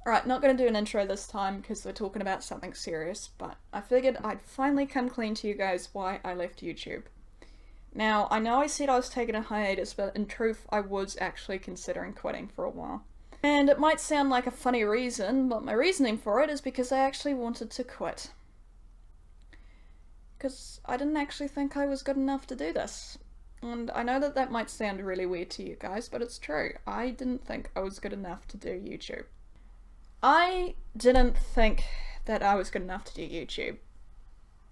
Alright, not gonna do an intro this time because we're talking about something serious, but I figured I'd finally come clean to you guys why I left YouTube. Now, I know I said I was taking a hiatus, but in truth, I was actually considering quitting for a while. And it might sound like a funny reason, but my reasoning for it is because I actually wanted to quit. Because I didn't actually think I was good enough to do this. And I know that that might sound really weird to you guys, but it's true. I didn't think I was good enough to do YouTube. I didn't think that I was good enough to do YouTube.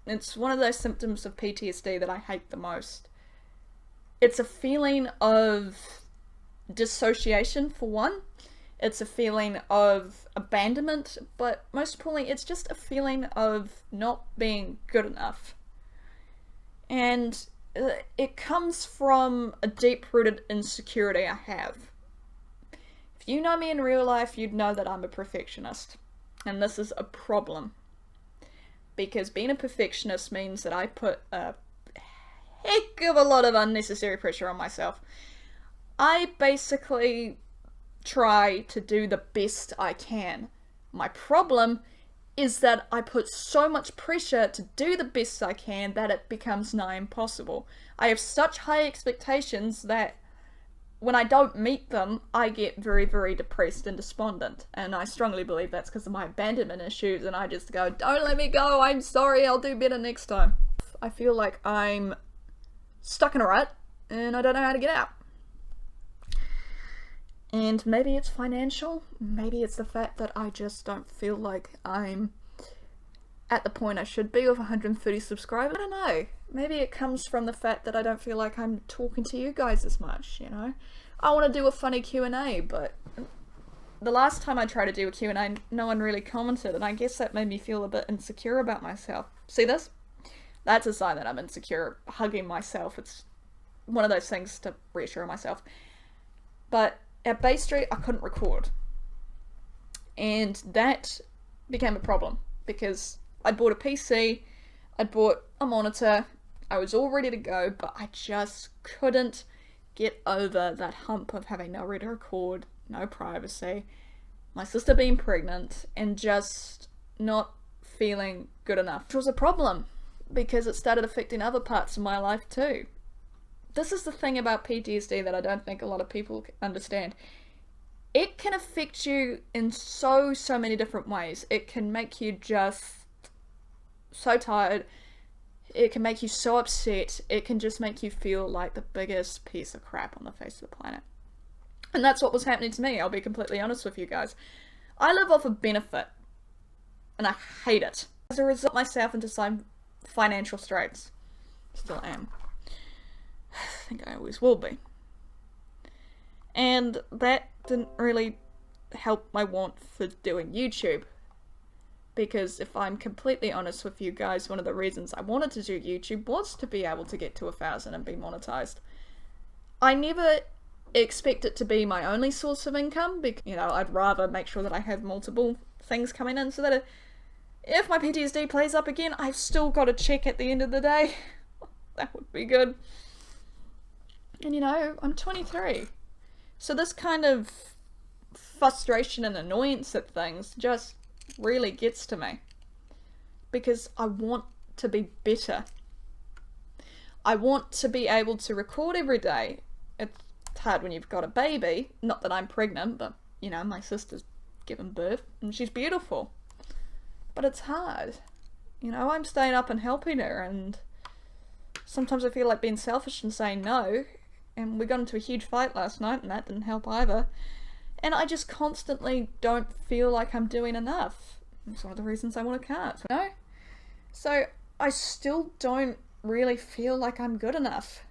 It's one of those symptoms of PTSD that I hate the most. It's a feeling of dissociation, for one. It's a feeling of abandonment, but most importantly, it's just a feeling of not being good enough. And it comes from a deep-rooted insecurity I have. If you know me in real life, you'd know that I'm a perfectionist. And this is a problem. Because being a perfectionist means that I put a heck of a lot of unnecessary pressure on myself. I basically try to do the best I can. My problem is that I put so much pressure to do the best I can that it becomes nigh impossible. I have such high expectations that when I don't meet them, I get very, very depressed and despondent. And I strongly believe that's because of my abandonment issues, and I just go, don't let me go, I'm sorry, I'll do better next time. I feel like I'm stuck in a rut, and I don't know how to get out. And maybe it's financial, maybe it's the fact that I just don't feel like I'm at the point I should be with 130 subscribers. I don't know. Maybe it comes from the fact that I don't feel like I'm talking to you guys as much, you know? I want to do a funny Q&A, but the last time I tried to do a Q&A, no one really commented, and I guess that made me feel a bit insecure about myself. See this? That's a sign that I'm insecure. Hugging myself, it's one of those things to reassure myself. But at Bay Street, I couldn't record. And that became a problem, because I'd bought a PC, I'd bought a monitor, I was all ready to go, but I just couldn't get over that hump of having nowhere to record, no privacy, my sister being pregnant, and just not feeling good enough. Which was a problem, because it started affecting other parts of my life too. This is the thing about PTSD that I don't think a lot of people understand. It can affect you in so many different ways. It can make you just so tired. It can make you so upset. It can just make you feel like the biggest piece of crap on the face of the planet. And that's what was happening to me, I'll be completely honest with you guys. I live off of benefit, and I hate it. As a result, I myself into some financial straits. Still am. I think I always will be. And that didn't really help my want for doing YouTube. Because if I'm completely honest with you guys, one of the reasons I wanted to do YouTube was to be able to get to 1,000 and be monetized. I never expect it to be my only source of income, because, you know, I'd rather make sure that I have multiple things coming in so that if my PTSD plays up again, I've still got a check at the end of the day. That would be good. And you know, I'm 23. So this kind of frustration and annoyance at things just really gets to me. Because I want to be better. I want to be able to record every day. It's hard when you've got a baby. Not that I'm pregnant, but you know, my sister's given birth and she's beautiful. But it's hard. You know, I'm staying up and helping her, and sometimes I feel like being selfish and saying no. And we got into a huge fight last night, and that didn't help either. And I just constantly don't feel like I'm doing enough. It's one of the reasons I want to cut, you know? So I still don't really feel like I'm good enough.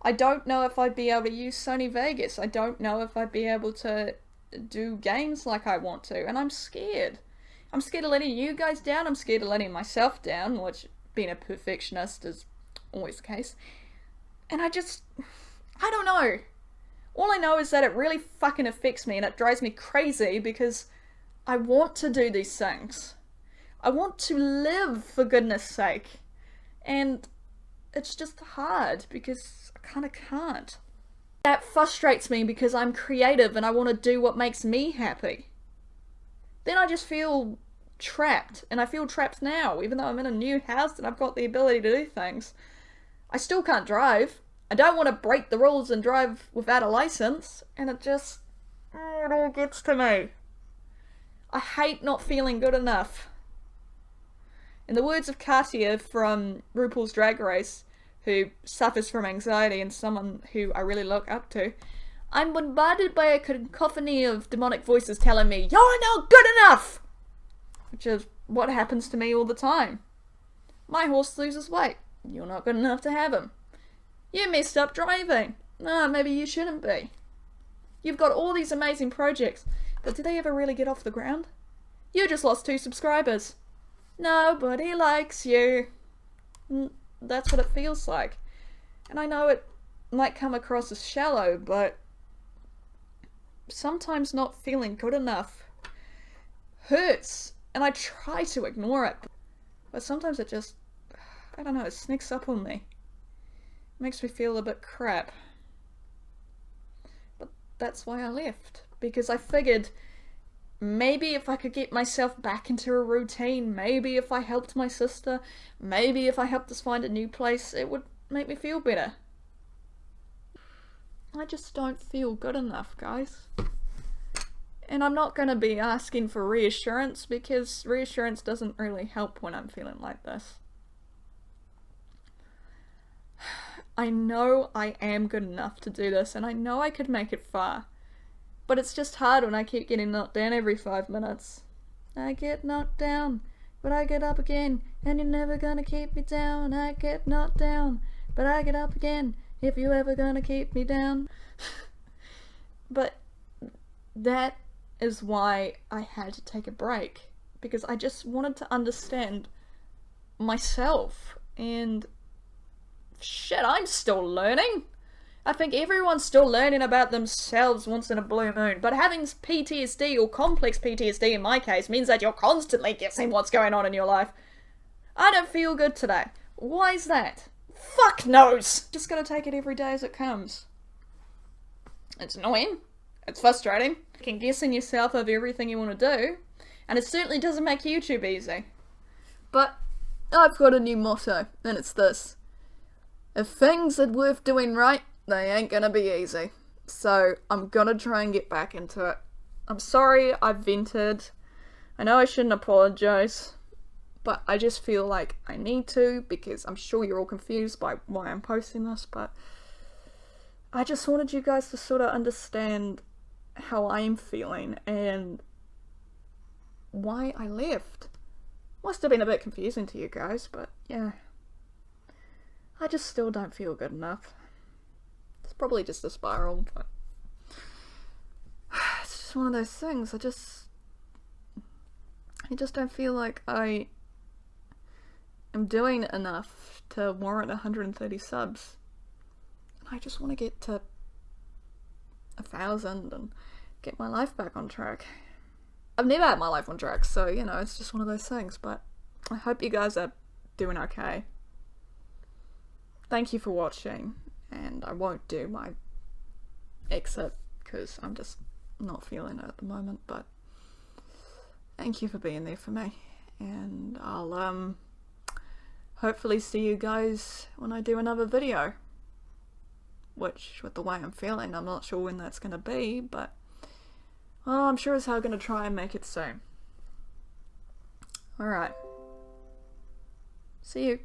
I don't know if I'd be able to use Sony Vegas. I don't know if I'd be able to do games like I want to, and I'm scared. I'm scared of letting you guys down, I'm scared of letting myself down, which being a perfectionist is always the case. And I don't know. All I know is that it really fucking affects me, and it drives me crazy because I want to do these things. I want to live, for goodness sake. And it's just hard because I kind of can't. That frustrates me because I'm creative and I want to do what makes me happy. then I just feel trapped. And I feel trapped now, even though I'm in a new house and I've got the ability to do things. I still can't drive. I don't want to break the rules and drive without a license. And it all gets to me. I hate not feeling good enough. In the words of Katia from RuPaul's Drag Race, who suffers from anxiety and someone who I really look up to, I'm bombarded by a cacophony of demonic voices telling me, "You're not good enough!" Which is what happens to me all the time. My horse loses weight. You're not good enough to have him. You messed up driving. Maybe you shouldn't be. You've got all these amazing projects, but do they ever really get off the ground? You just lost 2 subscribers. Nobody likes you. That's what it feels like. And I know it might come across as shallow, but sometimes not feeling good enough hurts, and I try to ignore it, but sometimes it just, I don't know, it sneaks up on me. It makes me feel a bit crap. But that's why I left, because I figured maybe if I could get myself back into a routine, maybe if I helped my sister, maybe if I helped us find a new place, it would make me feel better. I just don't feel good enough, guys. And I'm not going to be asking for reassurance, because reassurance doesn't really help when I'm feeling like this. I know I am good enough to do this, and I know I could make it far. But it's just hard when I keep getting knocked down every 5 minutes. I get knocked down, but I get up again, and you're never gonna keep me down. I get knocked down, but I get up again, if you ever gonna keep me down. But that is why I had to take a break, because I just wanted to understand myself, and shit, I'm still learning. I think everyone's still learning about themselves once in a blue moon, but having PTSD, or complex PTSD in my case, means that you're constantly guessing what's going on in your life. I don't feel good today. Why is that? Fuck knows! Just gotta take it every day as it comes. It's annoying. It's frustrating. You can guessing yourself of everything you want to do, and it certainly doesn't make YouTube easy. But I've got a new motto, and it's this: if things are worth doing right, they ain't gonna be easy. So I'm gonna try and get back into it. I'm sorry I vented. I know I shouldn't apologize, but I just feel like I need to, because I'm sure you're all confused by why I'm posting this, but I just wanted you guys to sort of understand how I am feeling and why I left. Must have been a bit confusing to you guys, but yeah. I just still don't feel good enough. It's probably just a spiral, but it's just one of those things. I just don't feel like I am doing enough to warrant 130 subs. I just want to get to 1,000 and get my life back on track. I've never had my life on track, so, you know, it's just one of those things, but I hope you guys are doing okay. Thank you for watching, and I won't do my exit because I'm just not feeling it at the moment, but thank you for being there for me, and I'll hopefully see you guys when I do another video, which, with the way I'm feeling, I'm not sure when that's going to be, but well, I'm sure as hell going to try and make it soon. Alright. See you.